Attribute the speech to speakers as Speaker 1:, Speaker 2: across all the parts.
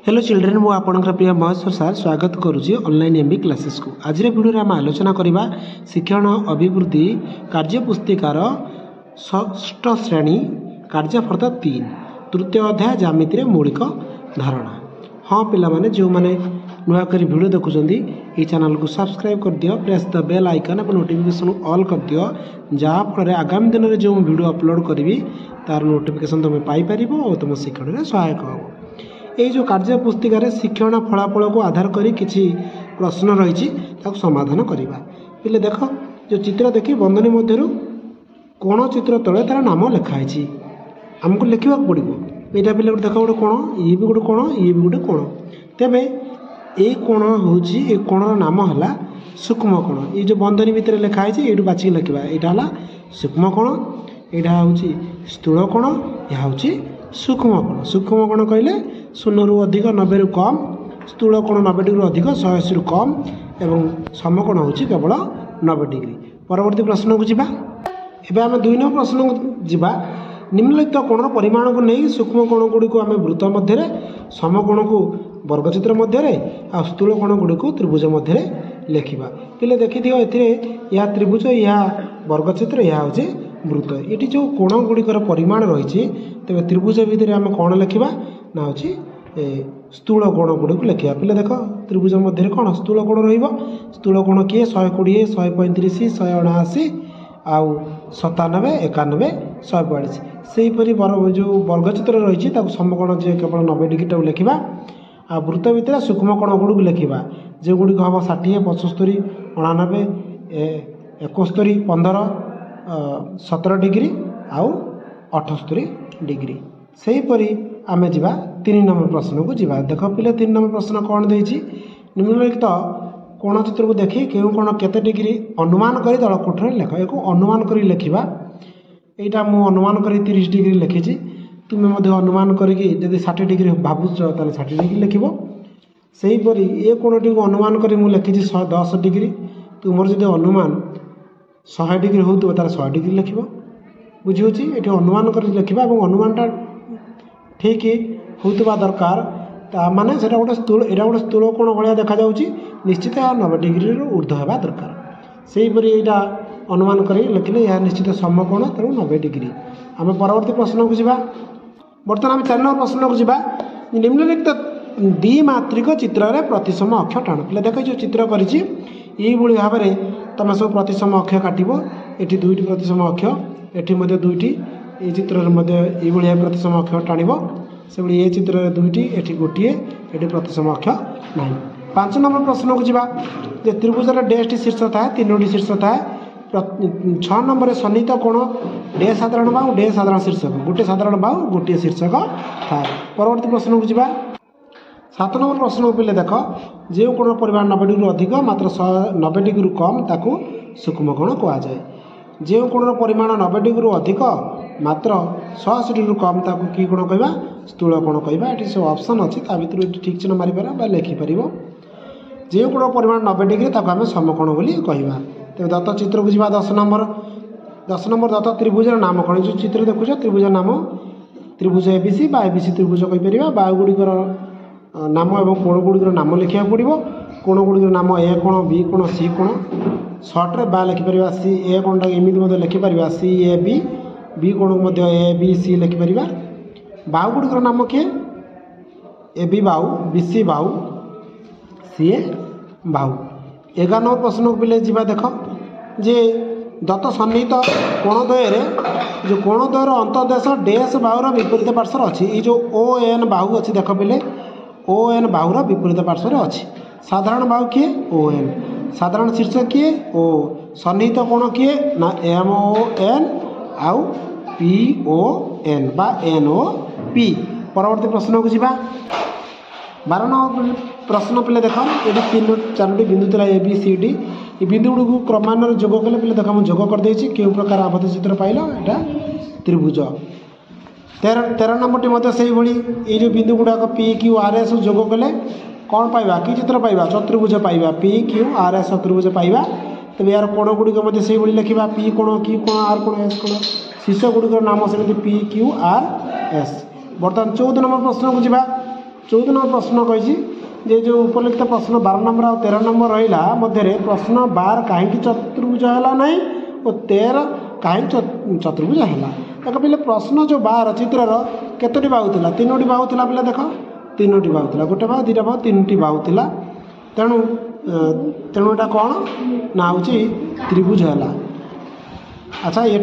Speaker 1: Hello children मु आपणकर प्रिय महेश्वर सार स्वागत करुच्ची ऑनलाइन एमबी क्लासेस को। आज वीडियो आम आलोचना करवा शिक्षण अभिवृद्धि कार्यपुस्तिकार षष्ठ श्रेणी कार्यफर्द 3 तृतीय अध्याय ज्यामिति मौलिक धारणा। हाँ पिलाने जो मैंने नुआ कर वीडियो देखुंत ये चैनल को सब्सक्राइब कर दियो, प्रेस द बेल आइकन और नोटिफिकेशन ऑल कर दियो, जहाँफल आगामी दिन में जो वीडियो अपलोड करी तार नोटिफिकेशन तुम पाइपर और तुम शिक्षण में सहायक हो। ये जो कार्य पुस्तिकार शिक्षण फलाफल को आधार करी किसी प्रश्न रही समाधान करवा। पिले देख जो चित्र देखी बंधनी मध्य कोण चित्र तले तार नाम लिखाई आमको लिखा पड़ो। यहाँ पिले देख गोटे कोण, ये भी गोटे कोण, ये भी गोटे कोण। तेबे ये कोण हूँ कोणर नाम है सूक्ष्म कोण। ये जो बंधनी भितर लिखाई ये बाछिक लिखा यहाँ है सूक्ष्म कोण, यहाँ हूँ स्थूल कोण, यह हूँ सूक्ष्म कोण। सूक्ष्म कोण कहले 0 रु अधिक 90 रु कम, स्थूल कोण 90 डिग्री अधिक 180 रु कम एवं समकोण हूँ केवल 90 डिग्री। परवर्ती प्रश्न को जीवा। एबे आम 2 नंबर प्रश्न को जीवा। निम्नलिखित कोणर परिमाण को नहीं सूक्ष्म कोण गुड़ी को आम वृत्त मध्य, समकोण को वर्गचित्र मध्य आ स्थूल कोण गुड़ी को त्रिभुज मध्य लिखा। पिले देखी थी यह त्रिभुज, यह वर्गचित्र, यह हूँ वृत्त। ये जो कोण गुड़िकर परिमाण रही तेज त्रिभुज भितर आम कौन लिखा ना हूँ स्थूल कोण गुड़ी को लिखा। पिले देख त्रिभुज मध्य कौन स्थूल कोण स्थूल कोण किए 120, 135, 179 आउ 97, 91, 142। सेहीपरि जो वर्गचित्र रही समकोण जे केवल 90 डिग्री लिखा। आ वृत्त भितर सूक्ष्म कोण गुड़ी को लिखा जो गुड़िक हम 60, 75, 89, 71, 15, 17 डिग्री आउ 78 डिग्री। सेहीपरि आम जा 3 नंबर प्रश्न को जीवा। देख पिले 3 नंबर प्रश्न कौन देछि। निम्नलिखित कोण चित्र को देखी क्यों कोण केते डिग्री अनुमान करी दल कोठरे लेख। एक अनुमान करी लिखा। यहाँ मु अनुमान करी 30 डिग्री लिखी। तुम्हें मध्य अनुमान करी जब 60 डिग्री भावुच 60 डिग्री लिखब। सेहीपरि ये कोणटी को अनुमान करी मुझे लिखी 110 डिग्री। तुम जब अनुमान 100 डिग्री हो तार 100 डिग्री लिखब। बुझी ये अनुमान कर लिखा और अनुमानटा ठीक होता दरकार। माने से गोटे स्थूल, यहाँ गोटे स्थूल कोण भाया देखा निश्चित 90 डिग्री ऊर्ध्व होगा दरकार। सेहीपरि यहाँ अनुमान कर लिखिले यह निश्चित समकोण तेणु 90 डिग्री। आम परवर्ती प्रश्न को जीवा। बर्तमान आम 4 नंबर प्रश्न को जीवा। निम्नलिखित द्विमात्रिक चित्र में प्रतिसम अक्ष टाण। पे देख जो चित्र करी भाव में तुम सब प्रतिसम अक्ष काटब। ये 2टी प्रतिसम अक्ष, एटी 2टी, ये चित्र ये प्रतिसम अक्ष टाणब। से ये चित्र 2टी, एटी गोटे, ये प्रतिसम अक्ष ना। 5 नंबर प्रश्न को जीवा। त्रिभुजर डेष्टि शीर्ष था, 3टी शीर्ष था। 6 नंबर सन्निहित कोण डे साधारण बाहु, डे साधारण शीर्षक, गोटे साधारण बाहु, गोटे शीर्षक था। परवर्ती प्रश्न को जीवा। 7 नंबर प्रश्न को पिले देख जो कोण परिमाण 90 डिग्री अधिक मात्र 90 डिग्री कम ताकू सूक्ष्म कोण कहुए। जो कोणर परिमाण 90 डिग्री अधिक मात्र 180 डिग्री कम ताकू कि कोण कहवा स्थूल कोण कहवा। ये सब ऑप्शन अच्छी भर ठीक चिन्ह मारिपार लिखिपर। जो कोण परिमाण 90 डिग्री ताकू आम समकोण बोली कहवा। तो दत्त चित्र को जीवा। 10 नंबर दत्त त्रिभुजर नाम कौन। जो चित्र देखुच त्रिभुज नाम त्रिभुज एबीसी बा एबीसी त्रिभुज कहीपर। बा गुड़िकर नाम और कोण गुड़िकर नाम लिखा पड़ो। कोण गुड़िकर नाम ए कोण, बी कोण, सी कोण। सर्ट्रे बा लिखिपर। सी ए कोणटा एमती लिखिपर सी ए बी, बी कोण को ए बी सी लिखिपर। बाहु गुड़िकर नाम किए A B Bahu, B C Bahu, C A Bahu. 11 number प्रश्न को पिले जीवा। देख जे दत्त सन्निहित कोण द्वय जो कोण द्वयर अंतर्देश डैश बाहुर विपरीत पार्श्वर अच्छी। ये जो ओ एन बाहु अच्छी देख पिले ओ एन बाहुर विपरीत पार्श्वर अच्छी। साधारण बाहु किए ओ एन, साधारण शीर्ष किए ओ, सन्निहित कोण किए ना एम ओ एन आउ पी ओ एन बा एन ओ पी। परवर्ती प्रश्न को जीवा। 12 नंबर प्रश्न पिले देख ये 3-4टी बिंदु था ए बी सी डी। ये बिंदु गुड़ को क्रमान्वय जोग कले पिले देख मुझे जोग करदे क्यों प्रकार आबद्ध चित्र पाइल यहाँ त्रिभुज। 13 नंबर टी से ये जो बिंदु गुड़ाक पी क्यू आर एस जोग कले कौन पाइबा कि चित्र पाइबा चतुर्भुज पाइबा। पी क्यू आर एस चतुर्भुज पाइबा। तेज यार कोण गुड़िक से लिखा पी कोण, क्यू कोण, आर कोण, एस कोण। शीर्ष गुड़िकर नाम से पी क्यू आर एस। बर्तमान 14 नंबर प्रश्न को जीवा। 14 नंबर प्रश्न कही जे जो उपलिखित प्रश्न 12 नंबर और 13 नंबर रहा मध्य प्रश्न 12 कहीं चतुर्भुज है ना और 13 कहीं चतुर्भुज है देख पे प्रश्न जो 12 चित्रर केतोटी बाहु था 3टी बाहु था पे देख 3टी बाहु था गोटे बाहु 2टा बाहु 3टी बाहु था तेणु तेणु यहाँ कौन ना हूँ त्रिभुज है। अच्छा ये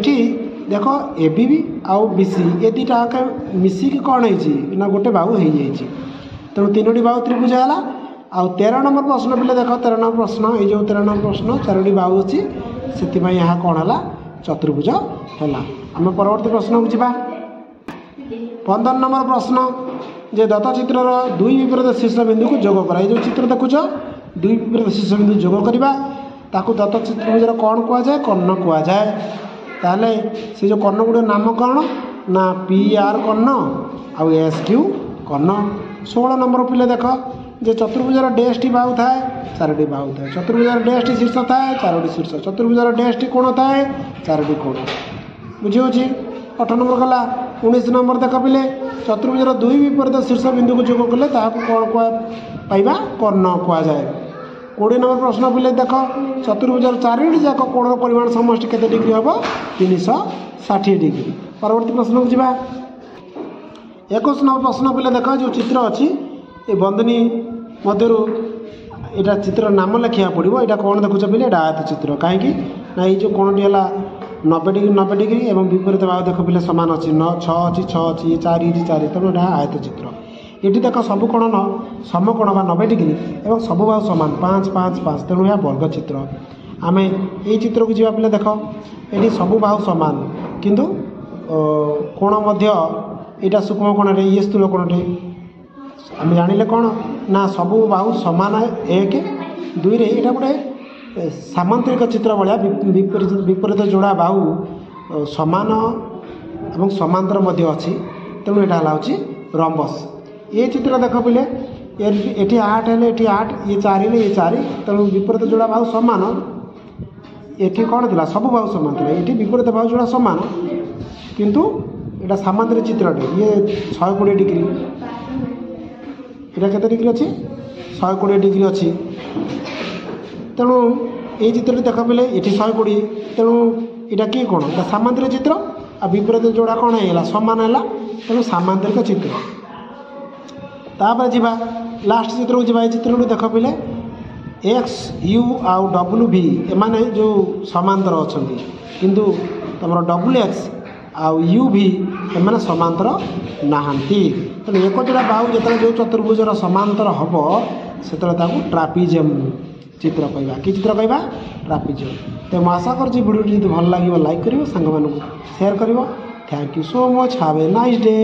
Speaker 1: देख ए बी आउ बी सी ये दुटा मिसिकी कौन है गोटे बाहु हो जाए तेणु 3टी बाहु त्रिभुज है। आउ 13 नंबर प्रश्न पे देख 13 नंबर प्रश्न ये जो 13 नंबर प्रश्न 4टी बाहु अच्छी से यहाँ कौन है चतुर्भुज है। आम परवर्ती प्रश्न को जा 15 नंबर प्रश्न जे दत्तचित्रर दुई विपरीत शीर्ष बिंदु को जोग करा जो चित्र देखुच दुई विपरीत शीर्ष बिंदु जोग करवा ताकू दत्तचित्रभुजर कौन कहुए कर्ण कहुए ताले से जो कर्ण गुड़ नाम कौन ना पी आर कर्ण आउ एस क्यू कर्ण। 16 नंबर पिले देख जे चतुर्भुजर डेस्टी बाहु थाए 4टी बाहु थाए चतुर्भुजर डेस्टी शीर्ष थाए 4टी शीर्ष चतुर्भुजर डेस्टी कोण थाए 4टी कोण बुझी होची। 8 नंबर गला 19 नंबर देख पिले चतुर्भुजर दुई विपरीत शीर्ष बिंदु को जोग कले ताकू कौन पाइबा कर्ण कहुए। 20 नंबर प्रश्न पिले देख चतुर्भुजर 4टी जाक कोणर परिमाण समष्टि केते डिग्री हम 360 डिग्री। परवर्ती प्रश्न को जा 21 नंबर प्रश्न पिले देख जो चित्र अच्छी ये बंदनी मध्य यहाँ चित्र नाम लिखा पड़ो यहाँ कौन देखुच पे ये आयत चित्र कहीं ना ये जो कोणटी है 90 डिग्री 90 डिग्री एवं विपरीत बाहु देख पे सामान अच्छी 6 अच्छी 6 अच्छी 4 4 तेणु यहाँ आयत चित्र। ये देख सब कोण समकोण बा 90 डिग्री एवं सब बाहु सामान 5 5 5 तेणु यह वर्ग चित्र। आम ये चित्र को जा पे देख ये सब बाहु सामान किंतु कोण यहाँ सूक्ष्म कोण ये स्थूल कोणटे आम जानिले कौन ना सबू बाहु सामान 1 2 यहाँ गोटे सामांतरिक चित्र भाया विपरीत जोड़ा बाहु सामान एवं समांतर मध्य अच्छी तेणु यहाँ हूँ रंबस। ये चित्र देख पे ये 8 है ये 8 ये 4 ये 4 तेणु विपरीत जोड़ा बाहु सामान ये कौन थी सब बाहु सामान था ये विपरीत बाहु जोड़ा सामान किंतु यहाँ सामांतरिक चित्रटे ये 120 डिग्री यहाँ केते डिग्री अच्छी 120 डिग्री अच्छी तेणु ये चित्र देख पे ये 120 तेणु यहाँ किए कौन सामांतरिक चित्र आ विपरीत जोड़ा कौन है सामान है तेणु सामांतरिक चित्र। तापर जी लास्ट चित्र को जी चित्र देख पे एक्स यू आउ डब्ल्यू भी एमाने जो समांतर अच्छा किंतु तुम डब्ल्यू एक्स आउ यू भी एमाने समांतर नहांती तेणु एक जोड़ा बाहु जो जो चतुर्भुजर समांतर हम से ट्रापिजियम चित्र कहवा कि चित्र कहवा ट्रापिजियम। तो आशा कर भिडियो भल लगे लाइक करो सांग मानू शेयर कर। Thank you so much have a nice day.